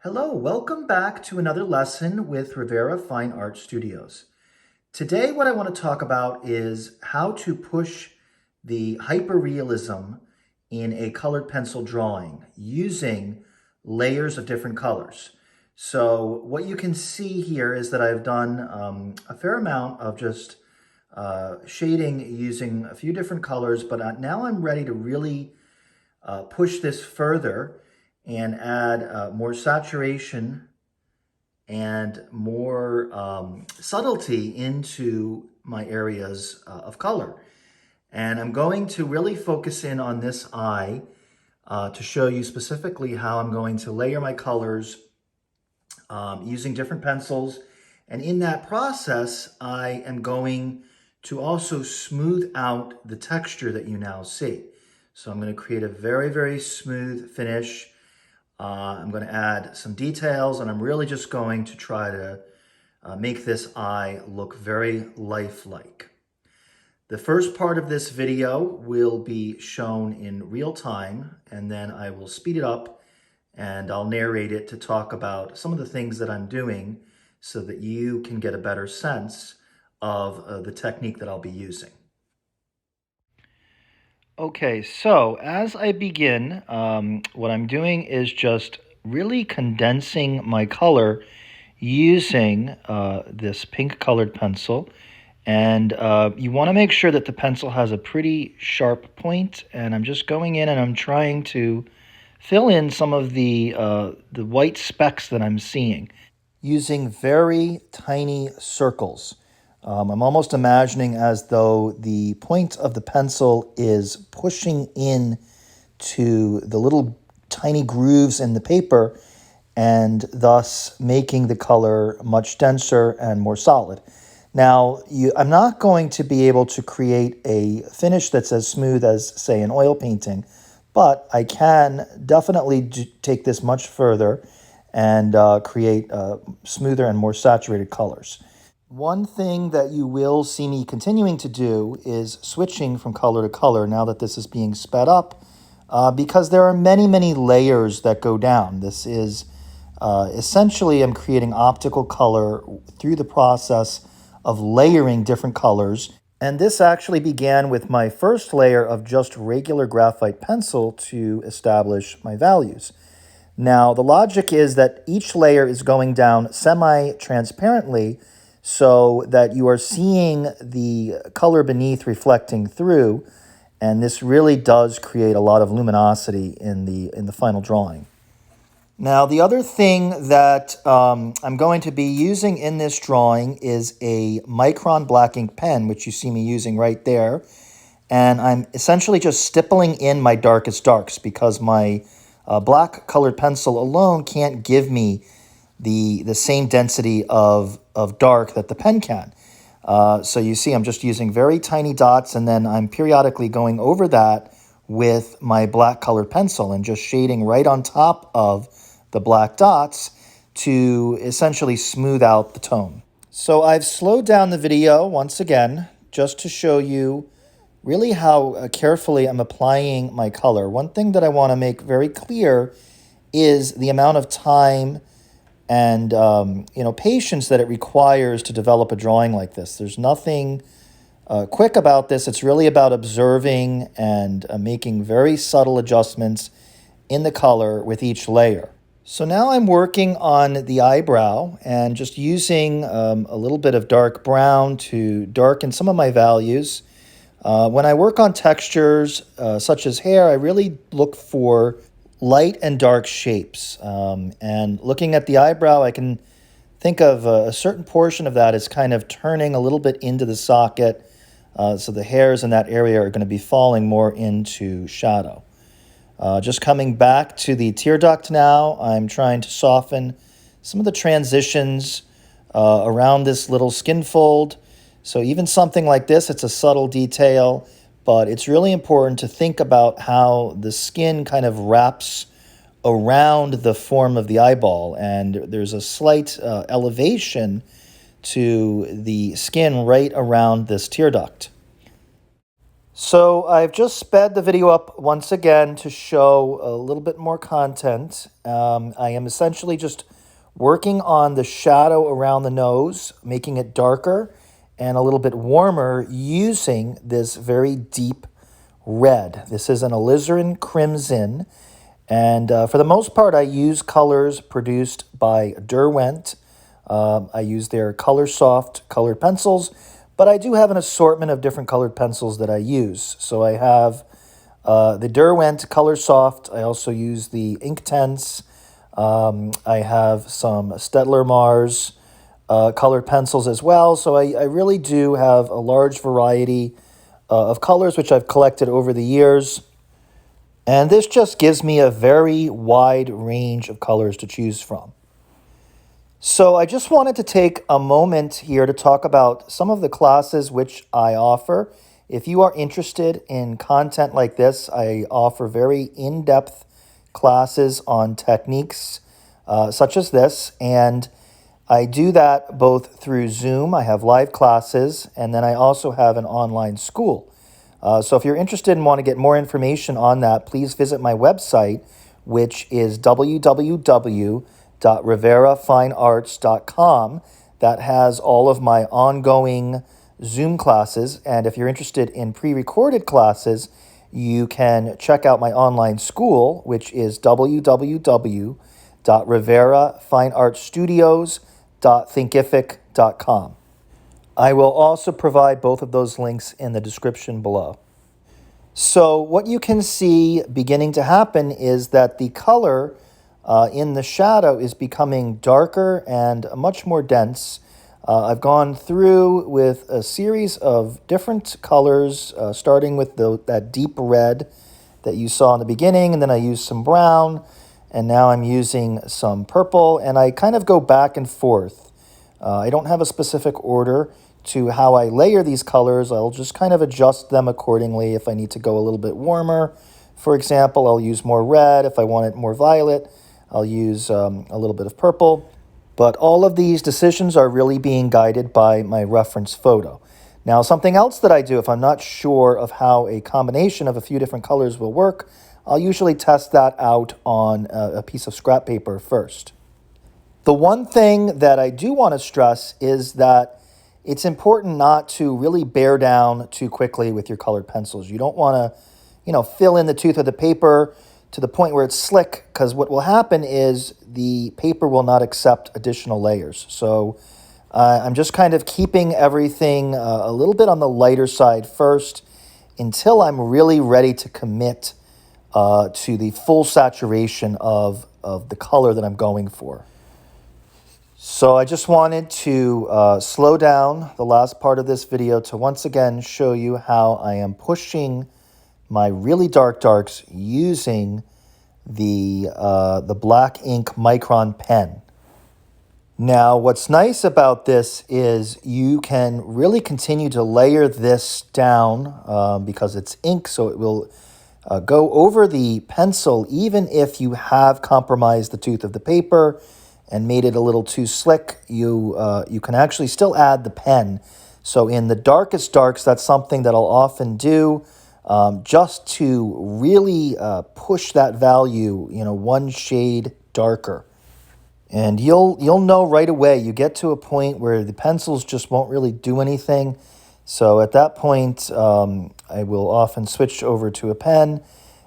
Hello, welcome back to another lesson with Rivera Fine Art Studios. Today, what I want to talk about is how to push the hyperrealism in a colored pencil drawing using layers of different colors. So what you can see here is that I've done a fair amount of just shading using a few different colors, but now I'm ready to really push this further and add more saturation and more subtlety into my areas of color. And I'm going to really focus in on this eye to show you specifically how I'm going to layer my colors using different pencils. And in that process, I am going to also smooth out the texture that you now see. So I'm going to create a very, very smooth finish. I'm going to add some details, and I'm really just going to try to make this eye look very lifelike. The first part of this video will be shown in real time, and then I will speed it up and I'll narrate it to talk about some of the things that I'm doing so that you can get a better sense of the technique that I'll be using. Okay, so as I begin, what I'm doing is just really condensing my color using this pink colored pencil. And you want to make sure that the pencil has a pretty sharp point. And I'm just going in and I'm trying to fill in some of the white specks that I'm seeing using very tiny circles. I'm almost imagining as though the point of the pencil is pushing in to the little tiny grooves in the paper and thus making the color much denser and more solid. Now, I'm not going to be able to create a finish that's as smooth as, say, an oil painting, but I can definitely take this much further and create smoother and more saturated colors. One thing that you will see me continuing to do is switching from color to color now that this is being sped up, because there are many, many layers that go down. This is essentially, I'm creating optical color through the process of layering different colors. And this actually began with my first layer of just regular graphite pencil to establish my values. Now, the logic is that each layer is going down semi-transparently so that you are seeing the color beneath reflecting through, and this really does create a lot of luminosity in the final drawing. Now, the other thing that I'm going to be using in this drawing is a Micron black ink pen, which you see me using right there. And I'm essentially just stippling in my darkest darks because my black colored pencil alone can't give me the same density of dark that the pen can. So you see I'm just using very tiny dots, and then I'm periodically going over that with my black colored pencil and just shading right on top of the black dots to essentially smooth out the tone. So I've slowed down the video once again just to show you really how carefully I'm applying my color. One thing that I want to make very clear is the amount of time and patience that it requires to develop a drawing like this. There's nothing quick about this. It's really about observing and making very subtle adjustments in the color with each layer. So now I'm working on the eyebrow and just using a little bit of dark brown to darken some of my values. When I work on textures such as hair, I really look for light and dark shapes. And looking at the eyebrow, I can think of a certain portion of that as kind of turning a little bit into the socket. So the hairs in that area are going to be falling more into shadow. Just coming back to the tear duct now, I'm trying to soften some of the transitions around this little skin fold. So even something like this, it's a subtle detail, but it's really important to think about how the skin kind of wraps around the form of the eyeball, and there's a slight elevation to the skin right around this tear duct. So I've just sped the video up once again to show a little bit more content. I am essentially just working on the shadow around the nose, making it darker and a little bit warmer using this very deep red. This is an alizarin crimson, and for the most part I use colors produced by Derwent. I use their Color Soft colored pencils, but I do have an assortment of different colored pencils that I use. So I have the Derwent Color Soft. I also use the Inktense. I have some Staedtler Mars colored pencils as well. So I really do have a large variety of colors, which I've collected over the years. And this just gives me a very wide range of colors to choose from. So I just wanted to take a moment here to talk about some of the classes which I offer. If you are interested in content like this, I offer very in-depth classes on techniques such as this, and I do that both through Zoom. I have live classes, and then I also have an online school. So if you're interested and want to get more information on that, please visit my website, which is www.riverafinearts.com. That has all of my ongoing Zoom classes. And if you're interested in pre-recorded classes, you can check out my online school, which is www.riverafineartstudios.thinkific.com. I will also provide both of those links in the description below. So what you can see beginning to happen is that the color in the shadow is becoming darker and much more dense. I've gone through with a series of different colors, starting with that deep red that you saw in the beginning, and then I used some brown, and now I'm using some purple, and I kind of go back and forth. I don't have a specific order to how I layer these colors. I'll just kind of adjust them accordingly. If I need to go a little bit warmer, for example, I'll use more red. If I want it more violet, I'll use a little bit of purple. But all of these decisions are really being guided by my reference photo. Now, something else that I do, if I'm not sure of how a combination of a few different colors will work, I'll usually test that out on a piece of scrap paper first. The one thing that I do want to stress is that it's important not to really bear down too quickly with your colored pencils. You don't want to, fill in the tooth of the paper to the point where it's slick, because what will happen is the paper will not accept additional layers. So I'm just kind of keeping everything a little bit on the lighter side first until I'm really ready to commit to the full saturation of the color that I'm going for. So I just wanted to slow down the last part of this video to once again show you how I am pushing my really dark darks using the black ink Micron pen. Now, what's nice about this is you can really continue to layer this down because it's ink, so it will go over the pencil even if you have compromised the tooth of the paper and made it a little too slick. You can actually still add the pen. So in the darkest darks, that's something that I'll often do just to really push that value, one shade darker. And you'll know right away, you get to a point where the pencils just won't really do anything. So at that point, I will often switch over to a pen.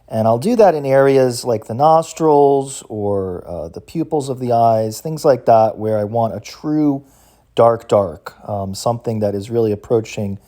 And I'll do that in areas like the nostrils or the pupils of the eyes, things like that, where I want a true dark, something that is really approaching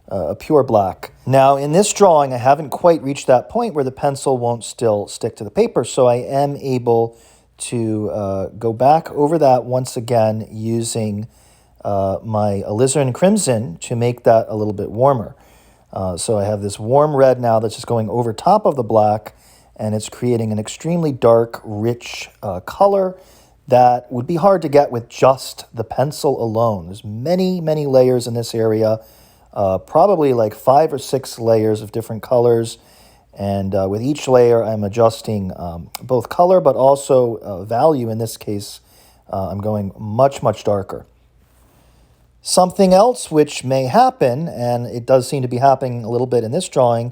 a pure black. Now, in this drawing, I haven't quite reached that point where the pencil won't still stick to the paper, so I am able to go back over that once again using my alizarin crimson to make that a little bit warmer. So I have this warm red now that's just going over top of the black, and it's creating an extremely dark, rich color that would be hard to get with just the pencil alone. There's many, many layers in this area, probably like 5 or 6 layers of different colors. And with each layer, I'm adjusting both color, but also value. In this case, I'm going much, much darker. Something else which may happen, and it does seem to be happening a little bit in this drawing,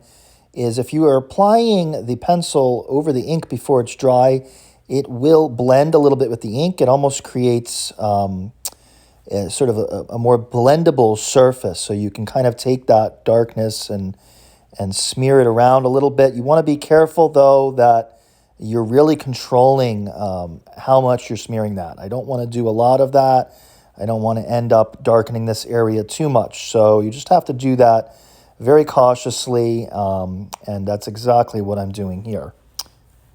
is if you are applying the pencil over the ink before it's dry, it will blend a little bit with the ink. It almost creates sort of a more blendable surface, so you can kind of take that darkness and smear it around a little bit. You want to be careful, though, that you're really controlling how much you're smearing that. I don't want to do a lot of that. I don't want to end up darkening this area too much. So you just have to do that very cautiously, and that's exactly what I'm doing here.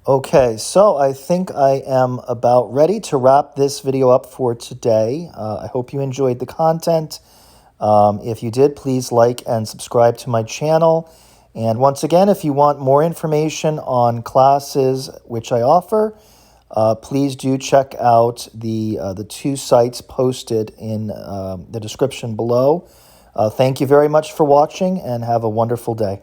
Okay, so I think I am about ready to wrap this video up for today. I hope you enjoyed the content. If you did, please like and subscribe to my channel. And once again, if you want more information on classes which I offer, please do check out the two sites posted in the description below. Thank you very much for watching, and have a wonderful day.